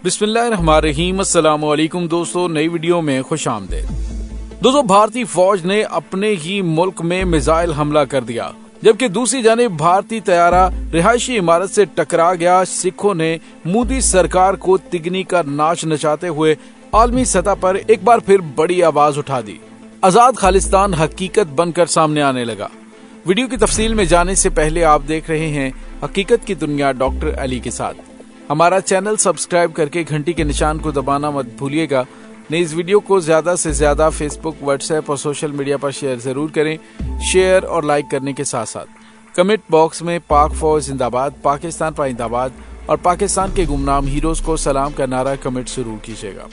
बिस्मिल्लाहिर्रहमानिर्रहीम। अस्सलाम वालेकुम दोस्तों, नई वीडियो में खुश आमदीद। दोस्तों, भारतीय फौज ने अपने ही मुल्क में मिसाइल हमला कर दिया, जबकि दूसरी जानिब भारतीय तैयारा रिहायशी इमारत से टकरा गया। सिखों ने मोदी सरकार को तिगनी का नाच नचाते हुए आलमी सतह पर एक बार फिर बड़ी आवाज उठा दी। आजाद खालिस्तान हकीकत बनकर सामने आने लगा। वीडियो की तफसील में जाने से पहले आप देख रहे हैं हकीकत की दुनिया डॉक्टर अली के साथ। हमारा चैनल सब्सक्राइब करके घंटी के निशान को दबाना मत भूलिएगा। ने इस वीडियो को ज्यादा से ज्यादा फेसबुक, व्हाट्सएप और सोशल मीडिया पर शेयर जरूर करें। शेयर और लाइक करने के साथ साथ कमेंट बॉक्स में पाक फौज जिंदाबाद, पाकिस्तान पाइंदाबाद और पाकिस्तान के गुमनाम हीरोज को सलाम का नारा कमेंट जरूर कीजिएगा।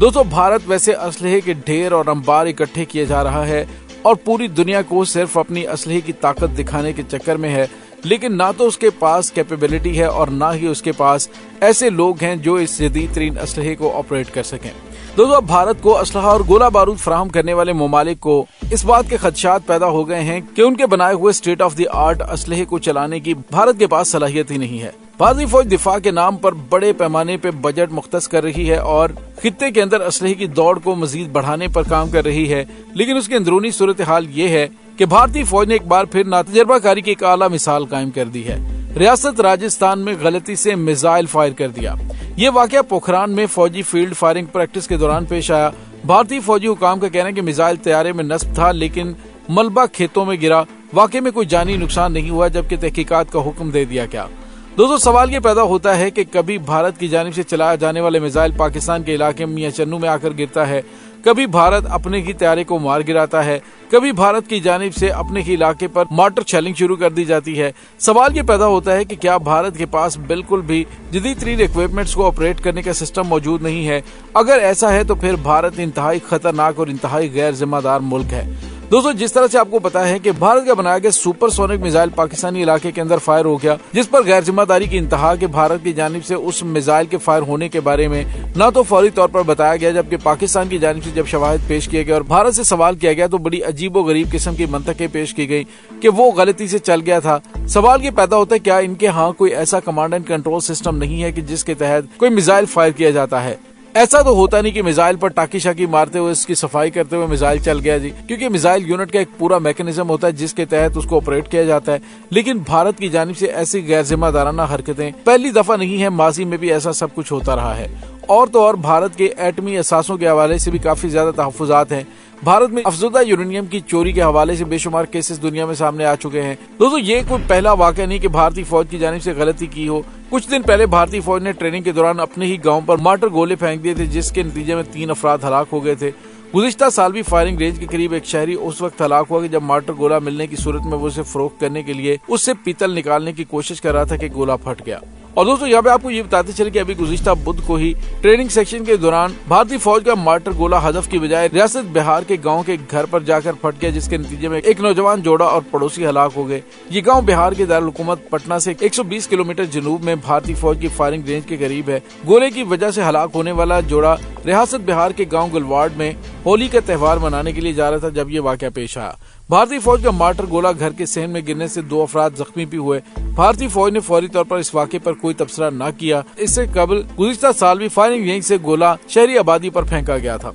दोस्तों, भारत वैसे असलहे के ढेर और अंबार इकट्ठे किए जा रहा है और पूरी दुनिया को सिर्फ अपनी असलहे की ताकत दिखाने के चक्कर में है, लेकिन ना तो उसके पास कैपेबिलिटी है और ना ही उसके पास ऐसे लोग हैं जो इस जदीद तरीन असलहे को ऑपरेट कर सकें। दोस्तों, अब भारत को असलहा और गोला बारूद फराहम करने वाले ममालिक को इस बात के खदशात पैदा हो गए हैं कि उनके बनाए हुए स्टेट ऑफ द आर्ट असलहे को चलाने की भारत के पास सलाहियत ही नहीं है। भारतीय फौज दिफा के नाम पर बड़े पैमाने पे बजट मुख्तस कर रही है और खित्ते के अंदर असलहे की दौड़ को मजीद बढ़ाने पर काम कर रही है, लेकिन उसकी अंदरूनी सूरत हाल ये है कि भारतीय फौज ने एक बार फिर नातजर्बाकारी की एक आला मिसाल कायम कर दी है। रियासत राजस्थान में गलती से मिसाइल फायर कर दिया। ये वाकया पोखरान में फौजी फील्ड फायरिंग प्रैक्टिस के दौरान पेश आया। भारतीय फौजी हुकाम का कहना है कि मिसाइल तैयारे में नस्ब था, लेकिन मलबा खेतों में गिरा। वाकई में कोई जानी नुकसान नहीं हुआ, जबकि तहकीकात का हुक्म दे दिया गया। दोस्तों, सवाल ये पैदा होता है कि कभी भारत की जानिब से चलाया जाने वाले मिसाइल पाकिस्तान के इलाके मियां चन्नू में आकर गिरता है, कभी भारत अपने ही तैयारे को मार गिराता है, कभी भारत की जानिब से अपने ही इलाके पर मॉर्टर शेलिंग शुरू कर दी जाती है। सवाल ये पैदा होता है कि क्या भारत के पास बिल्कुल भी जदीद तरीन इक्विपमेंट्स को ऑपरेट करने का सिस्टम मौजूद नहीं है? अगर ऐसा है तो फिर भारत इंतहाई खतरनाक और इंतहाई गैर जिम्मेदार मुल्क है। दोस्तों, जिस तरह से आपको पता है कि भारत का बनाया गया सुपरसोनिक मिसाइल पाकिस्तानी इलाके के अंदर फायर हो गया, जिस पर गैर जिम्मेदारी की इंतहा के भारत की जानिब से उस मिसाइल के फायर होने के बारे में न तो फौरी तौर पर बताया गया, जबकि पाकिस्तान की जानिब से जब शवाहिद पेश किए गए और भारत से सवाल किया गया तो बड़ी अजीबो गरीब किस्म की मंतकें पेश की गई कि वो गलती से चल गया था। सवाल ये पैदा होता है, क्या इनके यहाँ कोई ऐसा कमांड एंड कंट्रोल सिस्टम नहीं है कि जिसके तहत कोई मिसाइल फायर किया जाता है? ऐसा तो होता नहीं कि मिसाइल पर टाकी शाकी मारते हुए इसकी सफाई करते हुए मिसाइल चल गया जी, क्योंकि मिसाइल यूनिट का एक पूरा मैकेनिज्म होता है जिसके तहत उसको ऑपरेट किया जाता है। लेकिन भारत की जानिब से ऐसी गैर जिम्मेदाराना हरकतें पहली दफा नहीं है, माजी में भी ऐसा सब कुछ होता रहा है। और तो और भारत के एटमी असासों के हवाले से भी काफी ज्यादा तहफ्फुजात हैं। भारत में अफजुदा यूरेनियम की चोरी के हवाले से बेशुमार केसेस दुनिया में सामने आ चुके हैं। दोस्तों, ये कोई पहला वाकया नहीं कि भारतीय फौज की जानिब से गलती की हो। कुछ दिन पहले भारतीय फौज ने ट्रेनिंग के दौरान अपने ही गांव पर मॉर्टर गोले फेंक दिए थे, जिसके नतीजे में 3 अफराद हलाक हो गए थे। गुज़िश्ता साल भी फायरिंग रेंज के करीब एक शहरी उस वक्त हलाक हुआ कि जब मॉर्टर गोला मिलने की सूरत में वो उसे फरोख्त करने के लिए उससे पीतल निकालने की कोशिश कर रहा था कि गोला फट गया। और दोस्तों, यहाँ पे आपको ये बताते चले कि अभी गुज़िश्ता बुध को ही ट्रेनिंग सेक्शन के दौरान भारतीय फौज का मॉर्टर गोला हदफ की बजाय रियासत बिहार के गांव के घर पर जाकर फट गया, जिसके नतीजे में एक नौजवान जोड़ा और पड़ोसी हलाक हो गए। ये गांव बिहार के दारुल हुकूमत पटना से 120 किलोमीटर जनूब में भारतीय फौज की फायरिंग रेंज के करीब है। गोले की वजह से हलाक होने वाला जोड़ा रियासत बिहार के गाँव गुलवाड़ में होली का त्योहार मनाने के लिए जा रहा था जब ये वाकया पेश आया। भारतीय फौज का मॉर्टर गोला घर के सहन में गिरने से 2 अफराद जख्मी भी हुए। भारतीय फौज ने फौरी तौर पर इस वाक़े पर कोई तबसरा न किया। इससे कबल गुज़िश्ता साल भी फायरिंग रेंज से गोला शहरी आबादी पर फेंका गया था।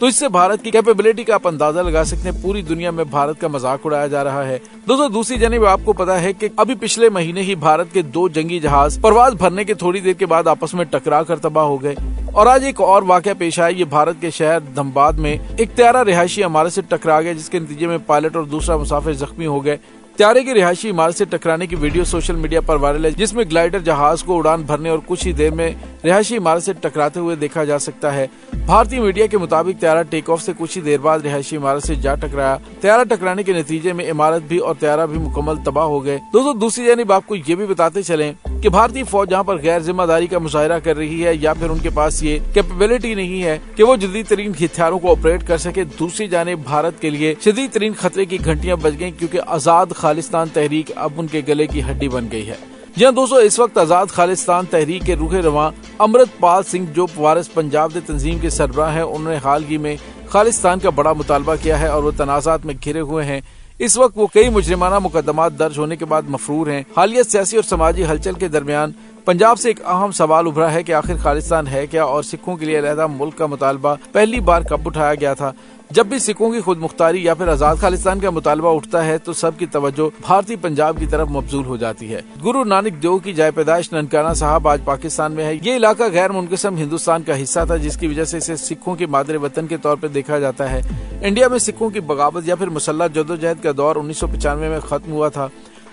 तो इससे भारत की कैपेबिलिटी का आप अंदाजा लगा सकते हैं। पूरी दुनिया में भारत का मजाक उड़ाया जा रहा है। दोस्तों, दूसरी जानिब आपको पता है कि अभी पिछले महीने ही भारत के 2 जंगी जहाज परवाज भरने के थोड़ी देर के बाद आपस में टकरा कर तबाह हो गए। और आज एक और वाकया पेश आया। ये भारत के शहर धनबाद में एक तैयारा रिहायशी इमारत से टकरा गया, जिसके नतीजे में पायलट और दूसरा मुसाफिर जख्मी हो गए। त्यारे की रिहायशी इमारत से टकराने की वीडियो सोशल मीडिया पर वायरल है, जिसमें ग्लाइडर जहाज को उड़ान भरने और कुछ ही देर में रिहायशी इमारत से टकराते हुए देखा जा सकता है। भारतीय मीडिया के मुताबिक त्यारा टेक ऑफ से कुछ ही देर बाद रिहायशी इमारत से जा टकराया। त्यारा टकराने के नतीजे में इमारत भी और त्यारा भी मुकम्मल तबाह हो गए। दोस्तों, दूसरी जानिब आपको ये भी बताते चलें कि भारतीय फौज जहाँ पर गैर जिम्मेदारी का मुजाहिरा कर रही है या फिर उनके पास ये कैपेबिलिटी नहीं है कि वो जदीद तरीन हथियारों को ऑपरेट कर सके, दूसरी जानिब भारत के लिए शदीद तरीन खतरे की घंटियां बज गईं, क्योंकि आजाद खालिस्तान तहरीक अब उनके गले की हड्डी बन गई है। जी हाँ दोस्तों, इस वक्त आजाद खालिस्तान तहरीक के रूहे रवां अमृतपाल सिंह, जो वारिस पंजाब दे तंजीम के सरबराह हैं, उन्होंने हाल ही में खालिस्तान का बड़ा मुतालबा किया है और वो तनाज़ात में घिरे हुए हैं। इस वक्त वो कई मुजरिमाना मुकदमात दर्ज होने के बाद मफरूर हैं। हालिया सियासी और समाजी हलचल के दरमियान पंजाब से एक अहम सवाल उभरा है कि आखिर खालिस्तान है क्या और सिखों के लिए अलहदा मुल्क का मुतालबा पहली बार कब उठाया गया था। जब भी सिखों की खुद मुख्तारी या फिर आजाद खालिस्तान का मुतालबा उठता है तो सबकी तवज्जो भारतीय पंजाब की तरफ मबजूल हो जाती है। गुरु नानक देव की जाय पैदाइश ननकाना साहब आज पाकिस्तान में है। ये इलाका गैर मुनक़सिम हिंदुस्तान का हिस्सा था, जिसकी वजह से इसे सिखों के मादरे वतन के तौर पर देखा जाता है। इंडिया में सिखों की बगावत या फिर मुसल्लह जद्दोजहद का दौर 1995 में खत्म हुआ था।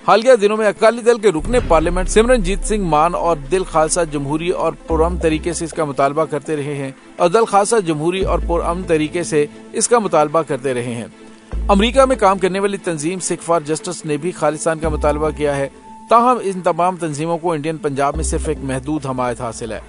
हालिया दिनों में अकाली दल के रुकने पार्लियामेंट सिमरनजीत सिंह मान और दिल खालसा जमहूरी और पुरअमन तरीके से इसका मुतालबा करते रहे हैं अमेरिका में काम करने वाली तंजीम सिख फॉर जस्टिस ने भी खालिस्तान का मुतालबा किया है। ताहम इन तमाम तंजीमों को इंडियन पंजाब में सिर्फ एक महदूद हमायत हासिल है।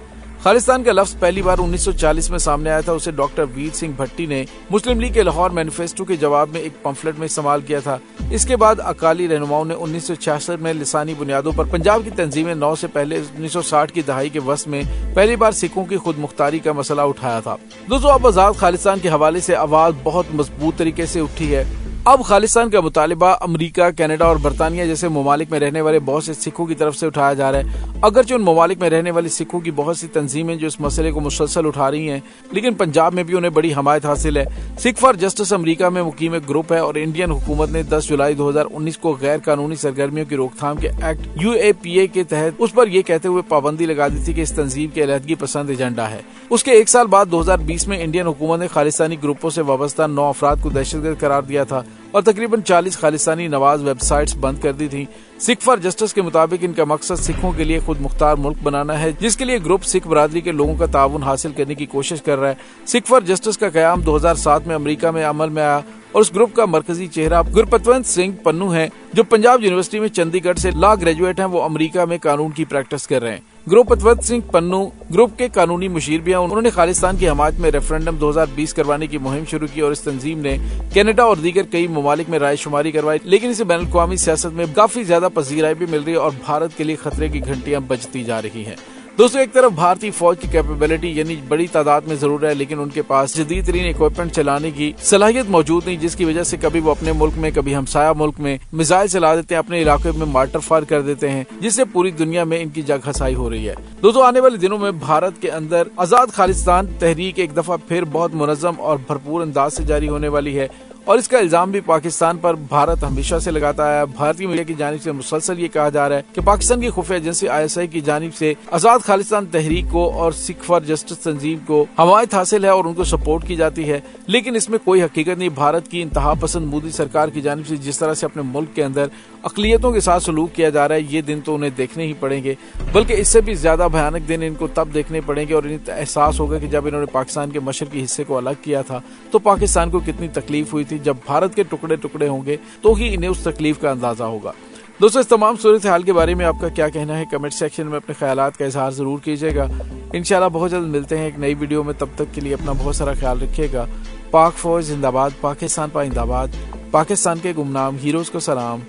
खालिस्तान का लफ्ज पहली बार 1940 में सामने आया था। उसे डॉक्टर वीर सिंह भट्टी ने मुस्लिम लीग के लाहौर मैनिफेस्टो के जवाब में एक पंफलेट में इस्तेमाल किया था। इसके बाद अकाली रहनुमाओं ने 1966 में लिसानी बुनियादों पर पंजाब की तंजीमें 9 से पहले 1960 की दहाई के वस्त में पहली बार सिखों की खुद मुख्तारी का मसला उठाया था। दोस्तों, अब आजाद खालिस्तान के हवाले से आवाज बहुत मजबूत तरीके से उठी है। अब खालिस्तान का मुतालिबा अमेरिका, कनाडा और बरतानिया जैसे ममालिक में रहने वाले बहुत से सिखों की तरफ से उठाया जा रहा है। अगरचे उन ममालिक में रहने वाली सिखों की बहुत सी तंजीमें जो इस मसले को मुसलसल उठा रही हैं, लेकिन पंजाब में भी उन्हें बड़ी हमायत हासिल है। सिख फॉर जस्टिस अमेरिका में मुकीम एक ग्रुप है और इंडियन हुकूमत ने 10 जुलाई 2019 को गैर कानूनी सरगर्मियों की रोकथाम के एक्ट UAPA के तहत उस पर यह कहते हुए पाबंदी लगा दी थी कि इस तंजीम के अलहदगी पसंद एजेंडा है। उसके एक साल बाद 2020 में इंडियन हुकूमत ने खालिस्तानी ग्रुपों से वाबस्ता 9 अफराद को दहशतगर्द करार दिया था और तकरीबन 40 खालिस्तानी नवाज वेबसाइट्स बंद कर दी थी। सिख फॉर जस्टिस के मुताबिक इनका मकसद सिखों के लिए खुद मुख्तार मुल्क बनाना है, जिसके लिए ग्रुप सिख बरादरी के लोगों का ताउन हासिल करने की कोशिश कर रहा है। सिख फॉर जस्टिस का कयाम 2007 में अमेरिका में अमल में आया और उस ग्रुप का मरकजी चेहरा गुरपतवंत सिंह पन्नू है, जो पंजाब यूनिवर्सिटी में चंडीगढ़ से लॉ ग्रेजुएट हैं। वो अमेरिका में कानून की प्रैक्टिस कर रहे हैं। गुरपतवंत सिंह पन्नू ग्रुप के कानूनी मुशीर भी हैं। उन्होंने खालिस्तान की हमायत में रेफरेंडम 2020 करवाने की मुहिम शुरू की और इस तंजीम ने कनाडा और दीगर कई ममालिक में राय शुमारी करवाई, लेकिन इसे बैनुल अक़वामी सियासत में काफी ज्यादा पजीराई भी मिल रही है और भारत के लिए खतरे की घंटियां बजती जा रही हैं। दोस्तों, एक तरफ भारतीय फौज की कैपेबिलिटी यानी बड़ी तादाद में जरूर है, लेकिन उनके पास जदीद तरीन इक्विपमेंट चलाने की सलाहियत मौजूद नहीं, जिसकी वजह से कभी वो अपने मुल्क में कभी हमसाया मुल्क में मिसाइल चला देते हैं, अपने इलाके में मार्टर फायर कर देते हैं, जिससे पूरी दुनिया में इनकी जग हसाई हो रही है। दोस्तों, आने वाले दिनों में भारत के अंदर आजाद खालिस्तान तहरीक एक दफा फिर बहुत मुनज़्ज़म और भरपूर अंदाज से जारी होने वाली है और इसका इल्जाम भी पाकिस्तान पर भारत हमेशा से लगाता आया। भारतीय मीडिया की जानिब से मुसलसल ये कहा जा रहा है कि पाकिस्तान की खुफिया एजेंसी ISI की जानिब से आजाद खालिस्तान तहरीक को और सिख फॉर जस्टिस तंजीम को हमायत हासिल है और उनको सपोर्ट की जाती है, लेकिन इसमें कोई हकीकत नहीं। भारत की इंतहा पसंद मोदी सरकार की जानिब से जिस तरह से अपने मुल्क के अंदर अक़लियतों के साथ सलूक किया जा रहा है, ये दिन तो उन्हें देखने ही पड़ेंगे, बल्कि इससे भी ज्यादा भयानक दिन इनको तब देखने पड़ेंगे और इन्हें एहसास होगा कि जब इन्होंने पाकिस्तान के मशरकी हिस्से को अलग किया था तो पाकिस्तान को कितनी तकलीफ हुई थी। जब भारत के टुकड़े टुकड़े होंगे तो ही इन्हें उस तकलीफ का अंदाजा होगा। दोस्तों, इस तमाम सूरत हाल के बारे में आपका क्या कहना है, कमेंट सेक्शन में अपने ख्यालात का इजहार जरूर कीजिएगा। इंशाल्लाह बहुत जल्द मिलते हैं एक नई वीडियो में। तब तक के लिए अपना बहुत सारा ख्याल रखिएगा। पाक फौज जिंदाबाद, पाकिस्तान पाइंदाबाद, पाकिस्तान के गुमनाम हीरोज को सलाम।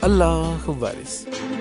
अल्लाह वारिस।